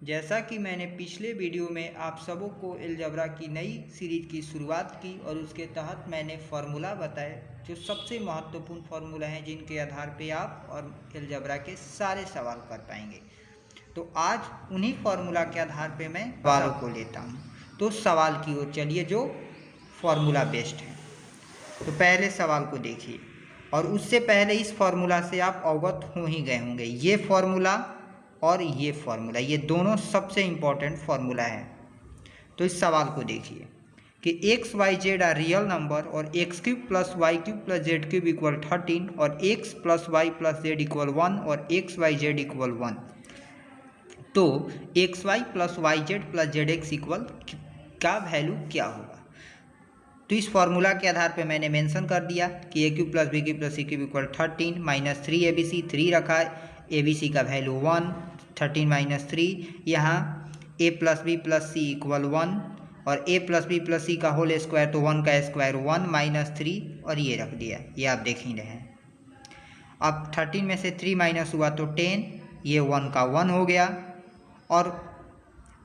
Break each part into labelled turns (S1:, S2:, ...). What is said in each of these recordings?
S1: जैसा कि मैंने पिछले वीडियो में आप सबों को अलजेब्रा की नई सीरीज की शुरुआत की और उसके तहत मैंने फार्मूला बताए जो सबसे महत्वपूर्ण फार्मूला हैं जिनके आधार पे आप और अलजेब्रा के सारे सवाल कर पाएंगे। तो आज उन्हीं फार्मूला के आधार पे मैं सवालों को लेता हूँ। तो सवाल की ओर चलिए जो फार्मूला बेस्ड है। तो पहले सवाल को देखिए और उससे पहले इस फार्मूला से आप अवगत हो ही गए होंगे। ये फार्मूला और ये फार्मूला, ये दोनों सबसे इम्पॉर्टेंट फार्मूला है। तो इस सवाल को देखिए कि x y z are real number और x cube plus Y cube plus Z cube equal 13 और x plus Y plus Z equal 1 और एक्स वाई जेड इक्वल 1। तो x y plus y Z plus z x equal का value क्या होगा। तो इस formula के आधार पे मैंने मेंशन कर दिया कि A cube plus B cube plus C cube equal 13 minus 3 A B C, 3 रखा है, ए बी सी का वैल्यू 1, 13 माइनस 3, यहाँ ए प्लस बी प्लस सी इक्वल 1 और ए प्लस बी प्लस सी का होल स्क्वायर तो 1 का स्क्वायर 1 माइनस 3 और ये रख दिया, ये आप देख ही रहे हैं। अब 13 में से 3 माइनस हुआ तो 10, ये 1 का 1 हो गया और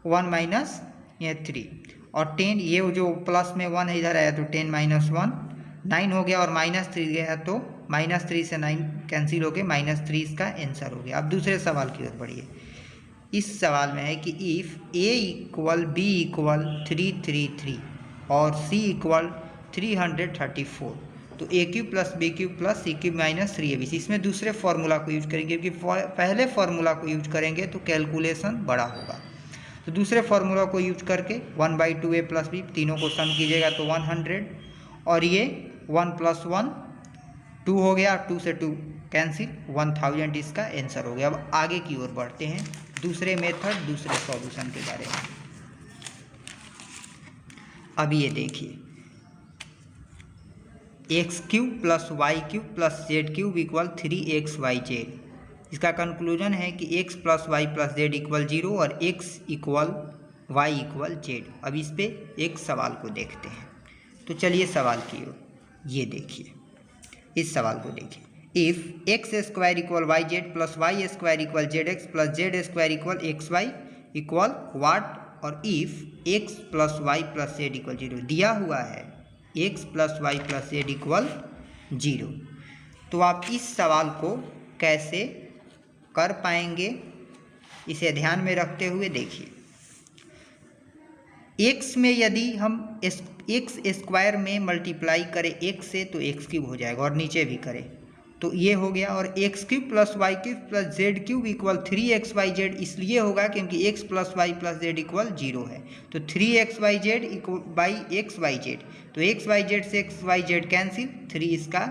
S1: 1 माइनस ये 3 और 10, ये जो प्लस में 1 इधर आया तो 10 माइनस 1 9 हो गया और माइनस 3 गया तो माइनस 3 से 9 कैंसिल हो गया, माइनस 3 इसका आंसर हो गया। अब दूसरे सवाल की ओर बढ़िए। इस सवाल में है कि if A equal B equal 333 और सी इक्वल 334 तो A cube plus B cube plus C cube minus 3 A B C. इसमें दूसरे फार्मूला को यूज करेंगे क्योंकि पहले फार्मूला को यूज करेंगे तो कैलकुलेशन बड़ा होगा। तो दूसरे फार्मूला को यूज करके 1/2 ए प्लस बी, तीनों को सम कीजिएगा तो 100 और ये 1 + 1 2 हो गया, 2 से 2 कैंसिल, 1000 इसका आंसर हो गया। अब आगे की ओर बढ़ते हैं दूसरे मेथड, दूसरे सॉल्यूशन के बारे में। अब ये देखिए X cube plus Y cube plus Z cube equal 3xyz। इसका कंक्लूजन है कि x plus Y plus Z equal 0 और x equal Y equal Z. अब इस पे एक सवाल को देखते हैं। तो चलिए सवाल की ओर, ये देखिए इस सवाल को देखिए। If X square equal Y Z plus Y square equal Z X plus Z square equal X Y equal what, और if X plus Y plus Z equal 0 दिया हुआ है X plus Y plus Z equal 0। तो आप इस सवाल को कैसे कर पाएंगे, इसे ध्यान में रखते हुए देखिए। एक्स में यदि हम एक्स स्क्वायर में मल्टीप्लाई करें एक्स से तो एक्स क्यूब हो जाएगा और नीचे भी करें तो ये हो गया, और x cube plus Y cube plus Z cube equal 3xyz इसलिए होगा क्योंकि X plus Y plus Z equal 0 है। तो 3xyz इक्वल बाई xyz, तो xyz से xyz कैंसिल, 3 इसका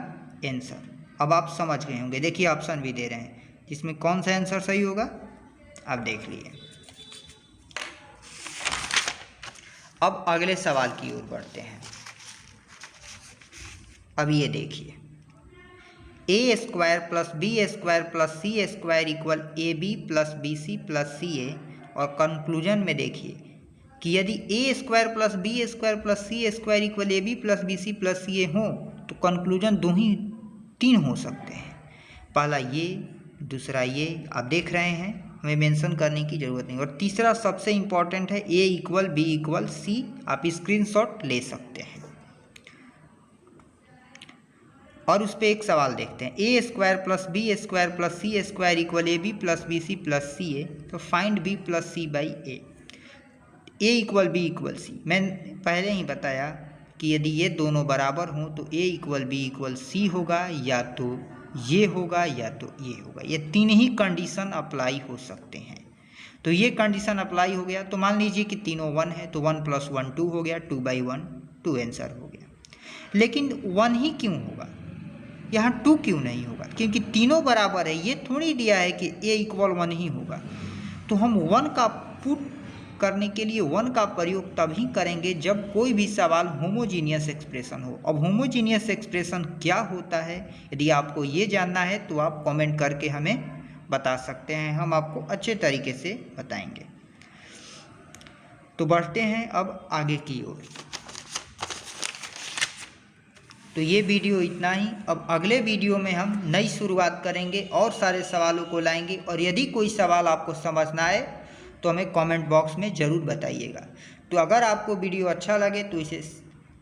S1: आंसर। अब आप समझ गए होंगे, देखिए ऑप्शन भी दे रहे हैं जिसमें कौन सा आंसर सही होगा आप देख लिए। अब अगले सवाल की ओर बढ़ते हैं। अब ये देखिए A square plus B square plus C square equal A B plus B C plus C A, और कंक्लूजन में देखिए कि यदि A square plus B square plus C square equal A B plus B C plus C A हो तो conclusion दो ही 3 हो सकते हैं। पहला ये, दूसरा ये, आप देख रहे हैं, हमें मेंशन करने की ज़रूरत नहीं। और तीसरा सबसे इम्पॉर्टेंट है ए इक्वल बी इक्वल सी, आप स्क्रीनशॉट ले सकते हैं। और उस पर एक सवाल देखते हैं। A square plus B square plus C square equal A B plus B C plus C A, तो find B plus C by A equal B equal C. मैंने पहले ही बताया कि यदि ये दोनों बराबर हों तो ए इक्वल बी इक्वल सी होगा, या तो ये होगा या तो ये होगा। ये 3 ही कंडीशन अप्लाई हो सकते हैं। तो ये कंडीशन अप्लाई हो गया तो मान लीजिए कि तीनों 1 है तो 1 + 1 2 हो गया, 2/1 2 आंसर हो गया। लेकिन 1 ही क्यों होगा, यहाँ 2 क्यों नहीं होगा? क्योंकि तीनों बराबर है, ये थोड़ी दिया है कि a इक्वल 1 ही होगा। तो हम 1 का पुट करने के लिए 1 का प्रयोग तभी करेंगे जब कोई भी सवाल होमोजीनियस एक्सप्रेशन हो। अब होमोजीनियस एक्सप्रेशन क्या होता है, यदि आपको ये जानना है तो आप कमेंट करके हमें बता सकते हैं, हम आपको अच्छे तरीके से बताएंगे। तो बढ़ते हैं अब आगे की ओर। तो ये वीडियो इतना ही। अब अगले वीडियो में हम नई शुरुआत करेंगे और सारे सवालों को लाएंगे, और यदि कोई सवाल आपको समझ ना आए तो हमें कमेंट बॉक्स में ज़रूर बताइएगा। तो अगर आपको वीडियो अच्छा लगे तो इसे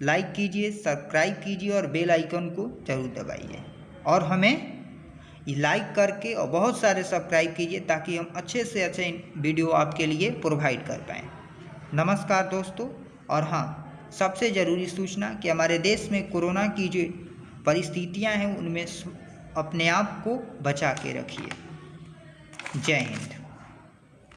S1: लाइक कीजिए, सब्सक्राइब कीजिए और बेल आइकन को ज़रूर दबाइए और हमें लाइक करके और बहुत सारे सब्सक्राइब कीजिए ताकि हम अच्छे से अच्छे वीडियो आपके लिए प्रोवाइड कर पाएँ। नमस्कार दोस्तों। और हाँ, सबसे ज़रूरी सूचना कि हमारे देश में कोरोना की जो परिस्थितियां हैं उनमें अपने आप को बचा के रखिए। जय हिंद।